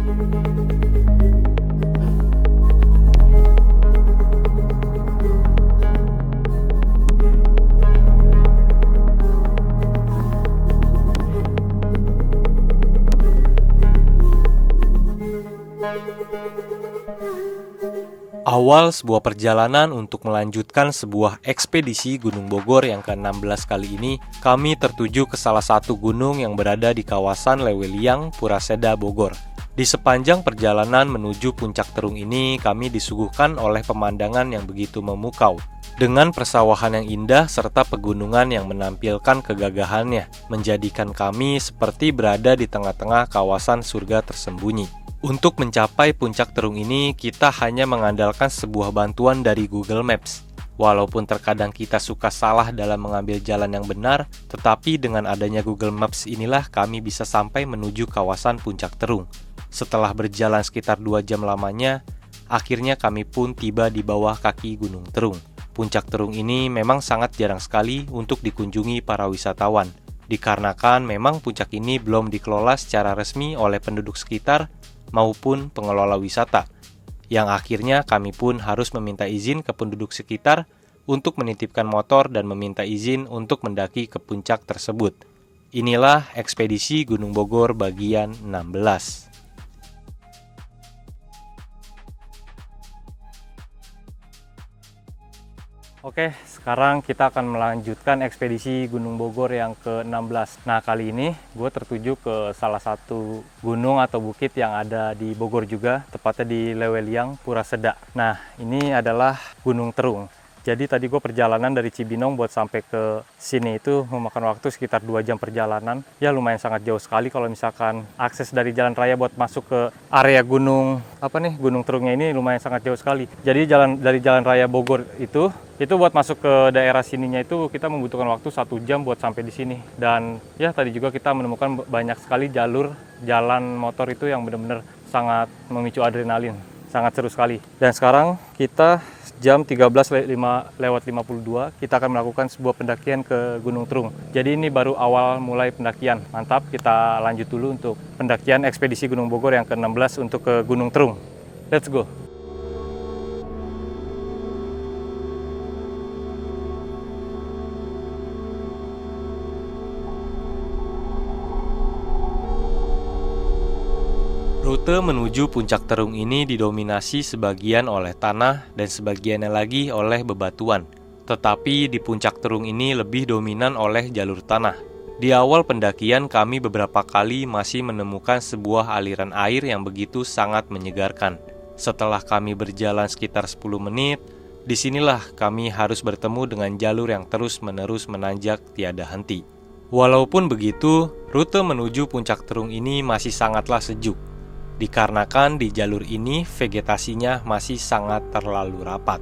Awal sebuah perjalanan untuk melanjutkan sebuah ekspedisi Gunung Bogor yang ke-16 kali ini, kami tertuju ke salah satu gunung yang berada di kawasan Leweliang, Puraseda, Bogor. Di sepanjang perjalanan menuju puncak terung ini, kami disuguhkan oleh pemandangan yang begitu memukau. Dengan persawahan yang indah serta pegunungan yang menampilkan kegagahannya, menjadikan kami seperti berada di tengah-tengah kawasan surga tersembunyi. Untuk mencapai puncak terung ini, kita hanya mengandalkan sebuah bantuan dari Google Maps. Walaupun terkadang kita suka salah dalam mengambil jalan yang benar, tetapi dengan adanya Google Maps inilah kami bisa sampai menuju kawasan puncak terung. Setelah berjalan sekitar 2 jam lamanya, akhirnya kami pun tiba di bawah kaki Gunung Terung. Puncak terung ini memang sangat jarang sekali untuk dikunjungi para wisatawan, dikarenakan memang puncak ini belum dikelola secara resmi oleh penduduk sekitar maupun pengelola wisata, yang akhirnya kami pun harus meminta izin ke penduduk sekitar untuk menitipkan motor dan meminta izin untuk mendaki ke puncak tersebut. Inilah ekspedisi Gunung Bogor bagian 16. Oke, sekarang kita akan melanjutkan ekspedisi Gunung Bogor yang ke-16. Nah, kali ini gue tertuju ke salah satu gunung atau bukit yang ada di Bogor juga, tepatnya di Leweliang, Puraseda. Nah, ini adalah Gunung Terung. Jadi tadi gue perjalanan dari Cibinong buat sampai ke sini itu memakan waktu sekitar 2 jam perjalanan. Ya lumayan sangat jauh sekali kalau misalkan akses dari jalan raya buat masuk ke area Gunung Terungnya ini lumayan sangat jauh sekali. Jadi dari jalan raya Bogor itu buat masuk ke daerah sininya itu kita membutuhkan waktu 1 jam buat sampai di sini. Dan ya tadi juga kita menemukan banyak sekali jalur jalan motor itu yang benar-benar sangat memicu adrenalin. Sangat seru sekali. Dan sekarang kita jam 13.52 kita akan melakukan sebuah pendakian ke Gunung Terung. Jadi ini baru awal mulai pendakian. Mantap, kita lanjut dulu untuk pendakian ekspedisi Gunung Bogor yang ke-16 untuk ke Gunung Terung. Let's go. Rute menuju puncak terung ini didominasi sebagian oleh tanah dan sebagiannya lagi oleh bebatuan. Tetapi di puncak terung ini lebih dominan oleh jalur tanah. Di awal pendakian kami beberapa kali masih menemukan sebuah aliran air yang begitu sangat menyegarkan. Setelah kami berjalan sekitar 10 menit, disinilah kami harus bertemu dengan jalur yang terus-menerus menanjak tiada henti. Walaupun begitu, rute menuju puncak terung ini masih sangatlah sejuk. Dikarenakan di jalur ini vegetasinya masih sangat terlalu rapat.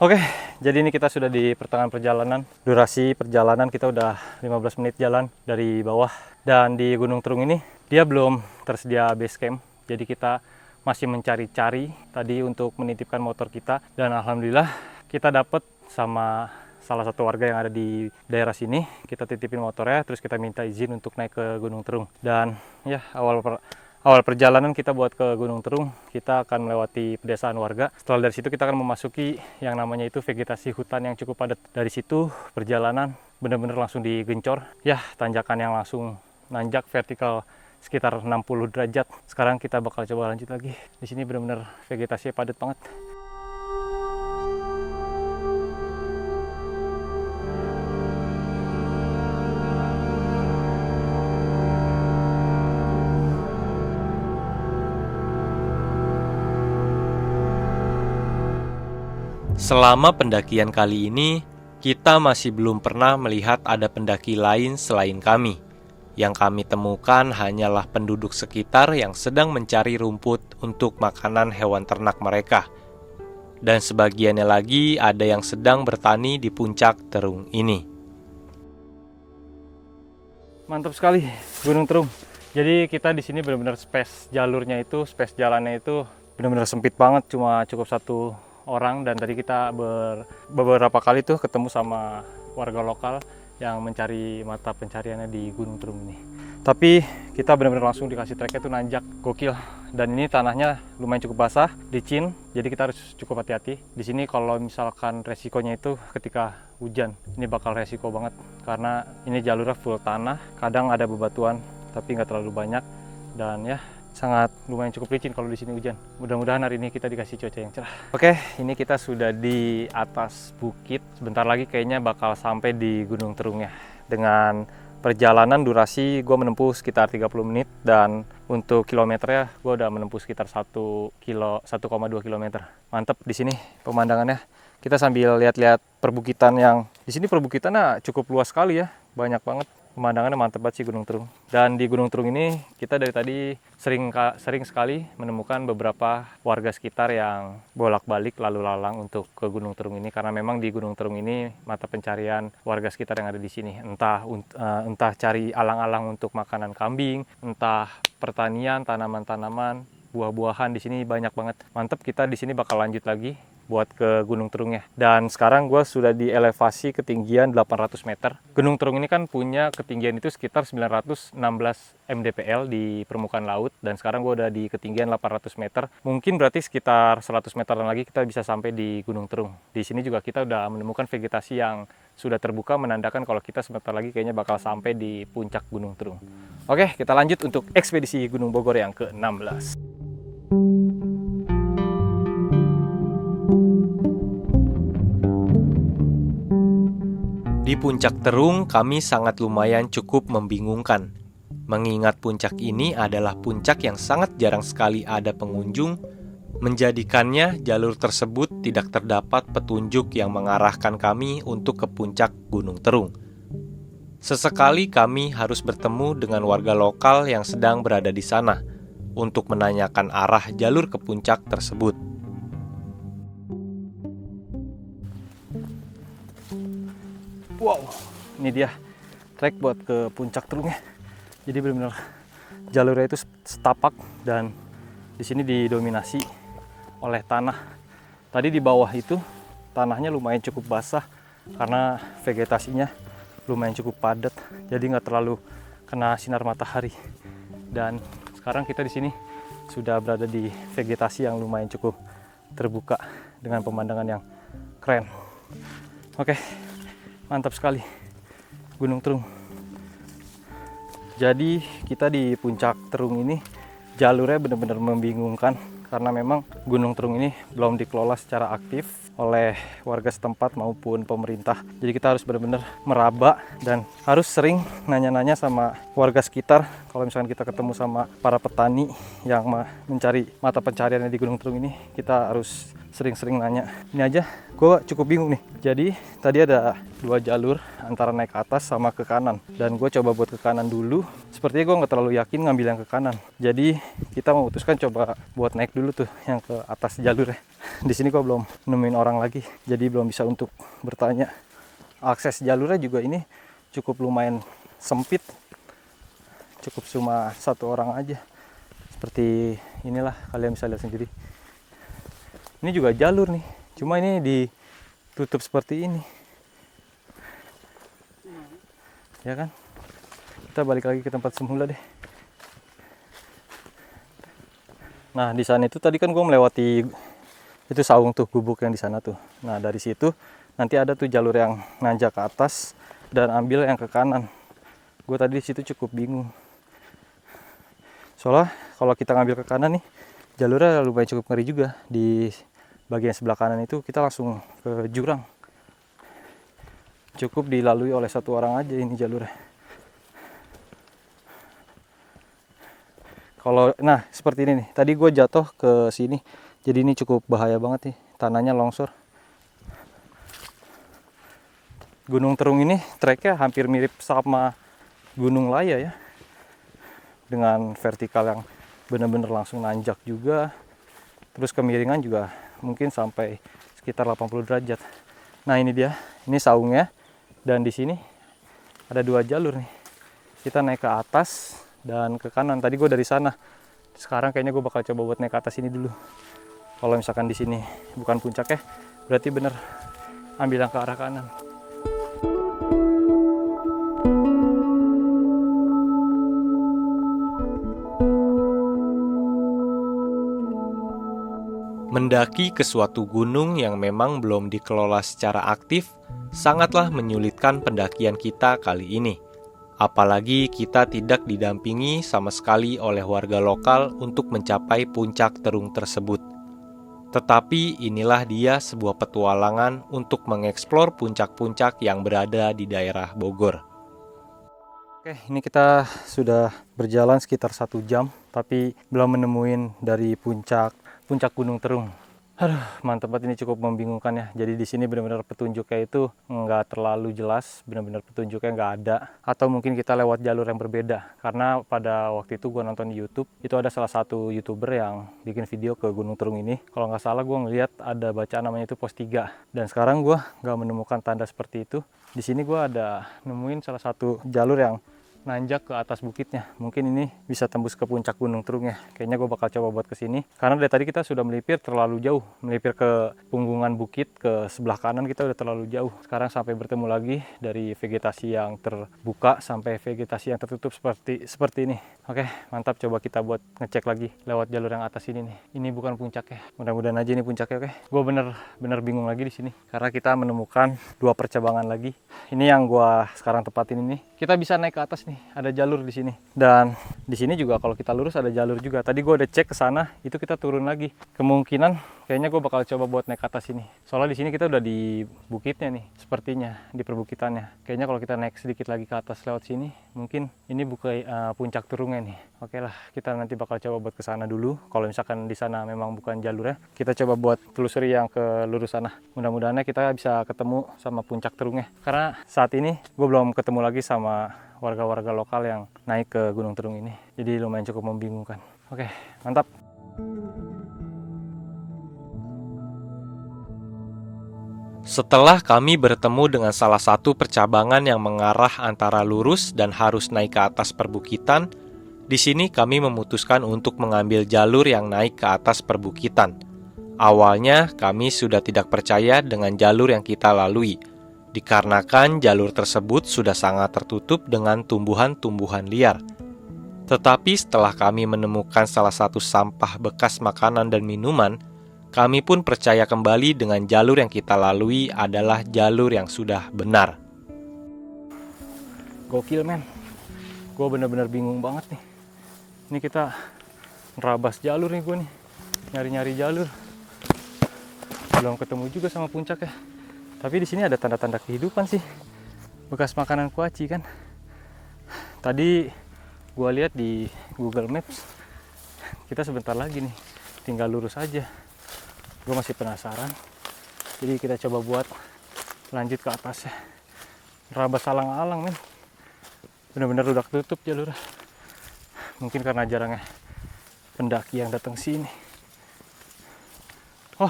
Oke, jadi ini kita sudah di pertengahan perjalanan. Durasi perjalanan kita udah 15 menit jalan dari bawah. Dan di Gunung Terung ini dia belum tersedia base camp. Jadi kita masih mencari-cari tadi untuk menitipkan motor kita. Dan alhamdulillah kita dapat sama salah satu warga yang ada di daerah sini. Kita titipin motornya, terus kita minta izin untuk naik ke Gunung Terung. Dan ya awal perjalanan kita buat ke Gunung Terung, kita akan melewati pedesaan warga. Setelah dari situ kita akan memasuki yang namanya itu vegetasi hutan yang cukup padat. Dari situ perjalanan benar-benar langsung digencor. Ya, tanjakan yang langsung nanjak vertikal sekitar 60 derajat. Sekarang kita bakal coba lanjut lagi. Di sini benar-benar vegetasinya padat banget. Selama pendakian kali ini, kita masih belum pernah melihat ada pendaki lain selain kami. Yang kami temukan hanyalah penduduk sekitar yang sedang mencari rumput untuk makanan hewan ternak mereka. Dan sebagiannya lagi ada yang sedang bertani di puncak terung ini. Mantap sekali Gunung Terung. Jadi kita di sini benar-benar space jalannya itu benar-benar sempit banget, cuma cukup 1 orang. Dan tadi kita beberapa kali tuh ketemu sama warga lokal yang mencari mata pencariannya di Gunung Terung ini. Tapi kita benar-benar langsung dikasih treknya tuh nanjak, gokil. Dan ini tanahnya lumayan cukup basah, licin, jadi kita harus cukup hati-hati. Di sini kalau misalkan resikonya itu ketika hujan, ini bakal resiko banget karena ini jalurnya full tanah, kadang ada bebatuan tapi nggak terlalu banyak, dan ya sangat lumayan cukup licin kalau di sini hujan. Mudah-mudahan hari ini kita dikasih cuaca yang cerah. Oke, ini kita sudah di atas bukit. Sebentar lagi kayaknya bakal sampai di Gunung Terung ya. Dengan perjalanan durasi gue menempuh sekitar 30 menit, dan untuk kilometernya gue udah menempuh sekitar 1,2 kilometer. Mantep di sini pemandangannya. Kita sambil lihat-lihat perbukitan yang di sini, perbukitannya cukup luas sekali ya, banyak banget. Pemandangannya mantep banget sih Gunung Terung. Dan di Gunung Terung ini kita dari tadi sering sekali menemukan beberapa warga sekitar yang bolak-balik lalu lalang untuk ke Gunung Terung ini, karena memang di Gunung Terung ini mata pencarian warga sekitar yang ada di sini. Entah cari alang-alang untuk makanan kambing, entah pertanian, tanaman-tanaman, buah-buahan, di sini banyak banget. Mantep, kita di sini bakal lanjut lagi buat ke Gunung Terungnya. Dan sekarang gue sudah di elevasi ketinggian 800 meter. Gunung Terung ini kan punya ketinggian itu sekitar 916 mdpl di permukaan laut, dan sekarang gue udah di ketinggian 800 meter. Mungkin berarti sekitar 100 meteran lagi kita bisa sampai di Gunung Terung. Di sini juga kita udah menemukan vegetasi yang sudah terbuka, menandakan kalau kita sebentar lagi kayaknya bakal sampai di puncak Gunung Terung. Oke, kita lanjut untuk ekspedisi Gunung Bogor yang ke-16. Di puncak Terung, kami sangat lumayan cukup membingungkan. Mengingat puncak ini adalah puncak yang sangat jarang sekali ada pengunjung, menjadikannya jalur tersebut tidak terdapat petunjuk yang mengarahkan kami untuk ke puncak Gunung Terung. Sesekali kami harus bertemu dengan warga lokal yang sedang berada di sana untuk menanyakan arah jalur ke puncak tersebut. Wow, ini dia trek buat ke puncak Terungnya. Jadi benar-benar jalurnya itu setapak, dan di sini didominasi oleh tanah. Tadi di bawah itu tanahnya lumayan cukup basah karena vegetasinya lumayan cukup padat, jadi nggak terlalu kena sinar matahari. Dan sekarang kita di sini sudah berada di vegetasi yang lumayan cukup terbuka dengan pemandangan yang keren. Oke. Mantap sekali Gunung Terung. Jadi kita di puncak Terung ini jalurnya benar-benar membingungkan, karena memang Gunung Terung ini belum dikelola secara aktif oleh warga setempat maupun pemerintah. Jadi kita harus benar-benar meraba dan harus sering nanya-nanya sama warga sekitar. Kalau misalkan kita ketemu sama para petani yang mencari mata pencariannya di Gunung Terung ini, kita harus sering-sering nanya. Ini aja gue cukup bingung nih. Jadi tadi ada 2 jalur antara naik ke atas sama ke kanan, dan gue coba buat ke kanan dulu. Sepertinya gue nggak terlalu yakin ngambil yang ke kanan, jadi kita memutuskan coba buat naik dulu tuh yang ke atas jalurnya. Di sini gue belum nemuin orang lagi, jadi belum bisa untuk bertanya. Akses jalurnya juga ini cukup lumayan sempit, cukup cuma 1 orang aja. Seperti inilah, kalian bisa lihat sendiri. Ini juga jalur nih, cuma ini ditutup seperti ini. Ya kan? Kita balik lagi ke tempat semula deh. Nah, di sana itu tadi kan gue melewati itu saung tuh, gubuk yang di sana tuh. Nah, dari situ nanti ada tuh jalur yang nanjak ke atas dan ambil yang ke kanan. Gue tadi di situ cukup bingung. Soalnya kalau kita ngambil ke kanan nih, jalurnya lumayan cukup ngeri juga. Di bagian sebelah kanan itu kita langsung ke jurang. Cukup dilalui oleh 1 orang aja ini jalurnya. Nah seperti ini nih, tadi gue jatuh ke sini, jadi ini cukup bahaya banget nih, tanahnya longsor. Gunung Terung ini treknya hampir mirip sama Gunung Laya ya, dengan vertikal yang benar-benar langsung nanjak juga, terus kemiringan juga mungkin sampai sekitar 80 derajat. Nah ini dia, ini saungnya, dan di sini ada 2 jalur nih. Kita naik ke atas dan ke kanan. Tadi gue dari sana. Sekarang kayaknya gue bakal coba buat naik ke atas ini dulu. Kalau misalkan di sini bukan puncaknya, berarti bener ambil yang ke arah kanan. Mendaki ke suatu gunung yang memang belum dikelola secara aktif sangatlah menyulitkan pendakian kita kali ini. Apalagi kita tidak didampingi sama sekali oleh warga lokal untuk mencapai puncak terung tersebut. Tetapi inilah dia sebuah petualangan untuk mengeksplor puncak-puncak yang berada di daerah Bogor. Oke, ini kita sudah berjalan sekitar 1 jam, tapi belum menemuin dari puncak Gunung Terung. Aduh, mantap banget, ini cukup membingungkan ya. Jadi di sini benar-benar petunjuknya itu nggak terlalu jelas, benar-benar petunjuknya nggak ada. Atau mungkin kita lewat jalur yang berbeda. Karena pada waktu itu gue nonton di YouTube, itu ada salah satu YouTuber yang bikin video ke Gunung Terung ini. Kalau nggak salah gue ngeliat ada bacaan namanya itu pos 3. Dan sekarang gue nggak menemukan tanda seperti itu. Di sini gue ada nemuin salah satu jalur yang nanjak ke atas bukitnya. Mungkin ini bisa tembus ke puncak Gunung Terung ya. Kayaknya gue bakal coba buat kesini. Karena dari tadi kita sudah melipir terlalu jauh. Melipir ke punggungan bukit, ke sebelah kanan kita udah terlalu jauh. Sekarang sampai bertemu lagi dari vegetasi yang terbuka sampai vegetasi yang tertutup seperti ini. Oke, mantap. Coba kita buat ngecek lagi lewat jalur yang atas ini nih. Ini bukan puncaknya. Mudah-mudahan aja ini puncaknya, oke. Gue bener bingung lagi di sini. Karena kita menemukan 2 percabangan lagi. Ini yang gue sekarang tepatin ini. Kita bisa naik ke atas nih. Ada jalur di sini, dan di sini juga kalau kita lurus ada jalur juga. Tadi gue udah cek ke sana, itu kita turun lagi. Kemungkinan kayaknya gue bakal coba buat naik ke atas ini. Soalnya di sini kita udah di bukitnya nih, sepertinya di perbukitannya. Kayaknya kalau kita naik sedikit lagi ke atas lewat sini, mungkin ini puncak Terungnya nih. Oke lah, kita nanti bakal coba buat ke sana dulu. Kalau misalkan di sana memang bukan jalurnya, kita coba buat telusuri yang ke lurus sana. Mudah-mudahan kita bisa ketemu sama puncak Terungnya. Karena saat ini gue belum ketemu lagi sama warga-warga lokal yang naik ke Gunung Terung ini. Jadi lumayan cukup membingungkan. Oke, mantap. Setelah kami bertemu dengan salah satu percabangan yang mengarah antara lurus dan harus naik ke atas perbukitan, di sini kami memutuskan untuk mengambil jalur yang naik ke atas perbukitan. Awalnya kami sudah tidak percaya dengan jalur yang kita lalui, dikarenakan jalur tersebut sudah sangat tertutup dengan tumbuhan-tumbuhan liar. Tetapi setelah kami menemukan salah satu sampah bekas makanan dan minuman, kami pun percaya kembali dengan jalur yang kita lalui adalah jalur yang sudah benar. Gokil men, gue bener-bener bingung banget nih. Ini kita nerabas jalur nih gue nih, nyari-nyari jalur. Belum ketemu juga sama puncak ya. Tapi di sini ada tanda-tanda kehidupan sih, bekas makanan kuaci kan. Tadi gua lihat di Google Maps, kita sebentar lagi nih, tinggal lurus aja. Gue masih penasaran, jadi kita coba buat lanjut ke atas ya. Nerabas alang-alang men, bener-bener udah tutup jalur. Mungkin karena jarangnya pendaki yang datang sini. Oh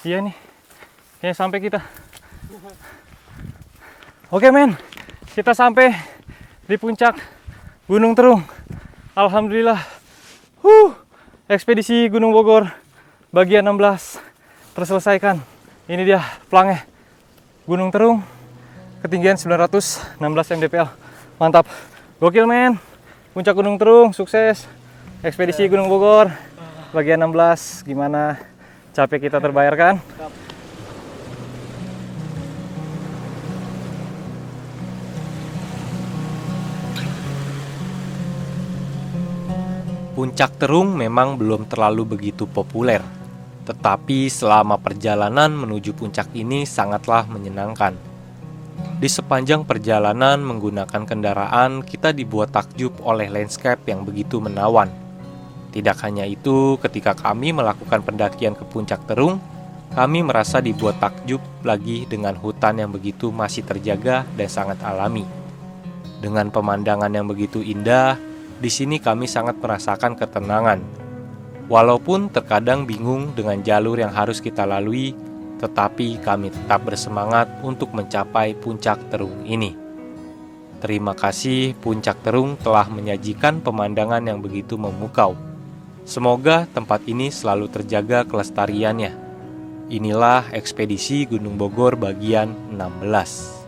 iya nih, kayaknya sampai kita. Oke men, kita sampai di puncak Gunung Terung. Alhamdulillah. Ekspedisi Gunung Bogor bagian 16 terselesaikan. Ini dia pelangnya Gunung Terung, ketinggian 916 mdpl. Mantap, gokil men. Puncak Gunung Terung sukses. Ekspedisi Gunung Bogor bagian 16, gimana? Capek kita terbayarkan? Puncak Terung memang belum terlalu begitu populer, tetapi selama perjalanan menuju puncak ini sangatlah menyenangkan. Di sepanjang perjalanan menggunakan kendaraan, kita dibuat takjub oleh landscape yang begitu menawan. Tidak hanya itu, ketika kami melakukan pendakian ke puncak Terung, kami merasa dibuat takjub lagi dengan hutan yang begitu masih terjaga dan sangat alami. Dengan pemandangan yang begitu indah, di sini kami sangat merasakan ketenangan. Walaupun terkadang bingung dengan jalur yang harus kita lalui, tetapi kami tetap bersemangat untuk mencapai puncak Terung ini. Terima kasih Puncak Terung telah menyajikan pemandangan yang begitu memukau. Semoga tempat ini selalu terjaga kelestariannya. Inilah ekspedisi Gunung Bogor bagian 16.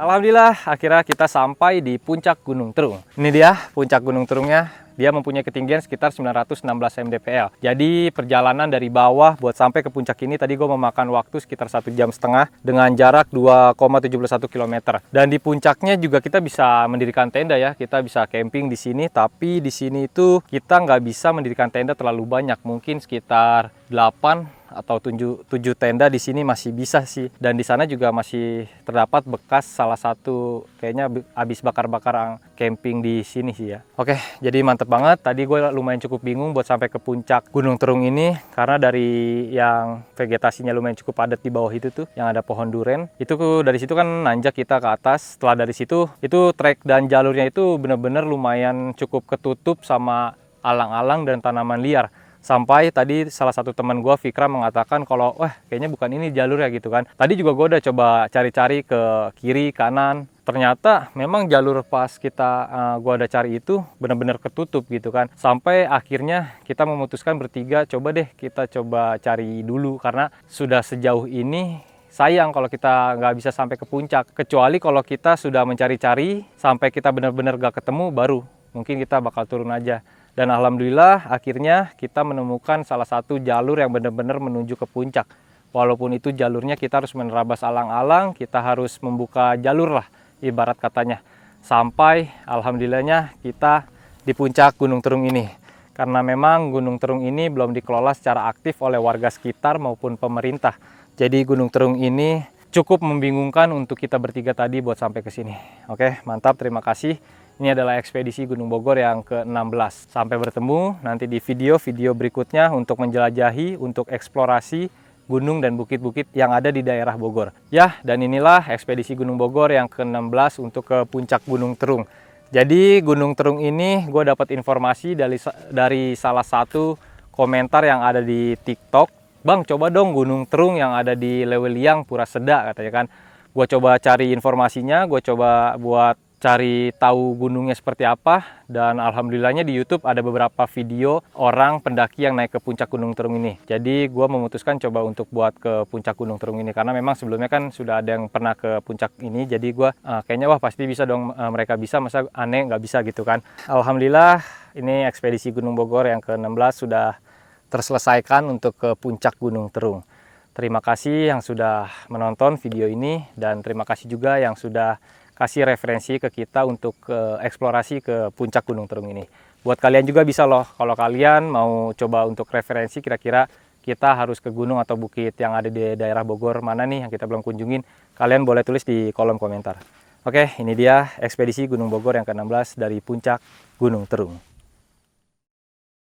Alhamdulillah, akhirnya kita sampai di puncak Gunung Terung. Ini dia puncak Gunung Terungnya. Dia mempunyai ketinggian sekitar 916 mdpl. Jadi perjalanan dari bawah buat sampai ke puncak ini tadi gue memakan waktu sekitar 1,5 jam dengan jarak 2,71 km. Dan di puncaknya juga kita bisa mendirikan tenda ya. Kita bisa camping di sini, tapi di sini itu kita nggak bisa mendirikan tenda terlalu banyak. Mungkin sekitar 8 atau 7 tenda di sini masih bisa sih. Dan di sana juga masih terdapat bekas salah satu kayaknya habis bakar-bakar camping di sini sih ya. Oke, jadi mantep banget. Tadi gue lumayan cukup bingung buat sampai ke puncak Gunung Terung ini karena dari yang vegetasinya lumayan cukup padat di bawah itu tuh yang ada pohon duren. Itu dari situ kan nanjak kita ke atas. Setelah dari situ itu trek dan jalurnya itu bener-bener lumayan cukup ketutup sama alang-alang dan tanaman liar. Sampai tadi salah satu teman gue, Fikra, mengatakan kalau wah kayaknya bukan ini jalur ya gitu kan. Tadi juga gue udah coba cari-cari ke kiri, kanan. Ternyata memang jalur pas gue udah cari itu benar-benar ketutup gitu kan. Sampai akhirnya kita memutuskan bertiga, coba deh kita coba cari dulu. Karena sudah sejauh ini sayang kalau kita nggak bisa sampai ke puncak. Kecuali kalau kita sudah mencari-cari sampai kita benar-benar gak ketemu, baru mungkin kita bakal turun aja. Dan alhamdulillah akhirnya kita menemukan salah satu jalur yang benar-benar menuju ke puncak. Walaupun itu jalurnya kita harus menerabas alang-alang, kita harus membuka jalur lah ibarat katanya. Sampai alhamdulillahnya kita di puncak Gunung Terung ini. Karena memang Gunung Terung ini belum dikelola secara aktif oleh warga sekitar maupun pemerintah. Jadi Gunung Terung ini cukup membingungkan untuk kita bertiga tadi buat sampai ke sini. Oke, mantap, terima kasih. Ini adalah ekspedisi Gunung Bogor yang ke-16. Sampai bertemu nanti di video-video berikutnya untuk menjelajahi, untuk eksplorasi gunung dan bukit-bukit yang ada di daerah Bogor. Ya, dan inilah ekspedisi Gunung Bogor yang ke-16 untuk ke puncak Gunung Terung. Jadi Gunung Terung ini gue dapat informasi dari salah satu komentar yang ada di TikTok. Bang, coba dong Gunung Terung yang ada di Leweliang, Pura Seda katanya kan. Gue coba cari informasinya, gue coba buat cari tahu gunungnya seperti apa, dan alhamdulillahnya di YouTube ada beberapa video orang pendaki yang naik ke puncak Gunung Terung ini. Jadi gue memutuskan coba untuk buat ke puncak Gunung Terung ini karena memang sebelumnya kan sudah ada yang pernah ke puncak ini. Jadi gue kayaknya wah pasti bisa dong, mereka bisa, masa aneh nggak bisa gitu kan. Alhamdulillah ini ekspedisi Gunung Bogor yang ke-16 sudah terselesaikan untuk ke puncak Gunung Terung. Terima kasih yang sudah menonton video ini, dan terima kasih juga yang sudah kasih referensi ke kita untuk eksplorasi ke puncak Gunung Terung ini. Buat kalian juga bisa loh, kalau kalian mau coba untuk referensi kira-kira kita harus ke gunung atau bukit yang ada di daerah Bogor mana nih yang kita belum kunjungin, kalian boleh tulis di kolom komentar. Oke, ini dia ekspedisi Gunung Bogor yang ke-16 dari puncak Gunung Terung.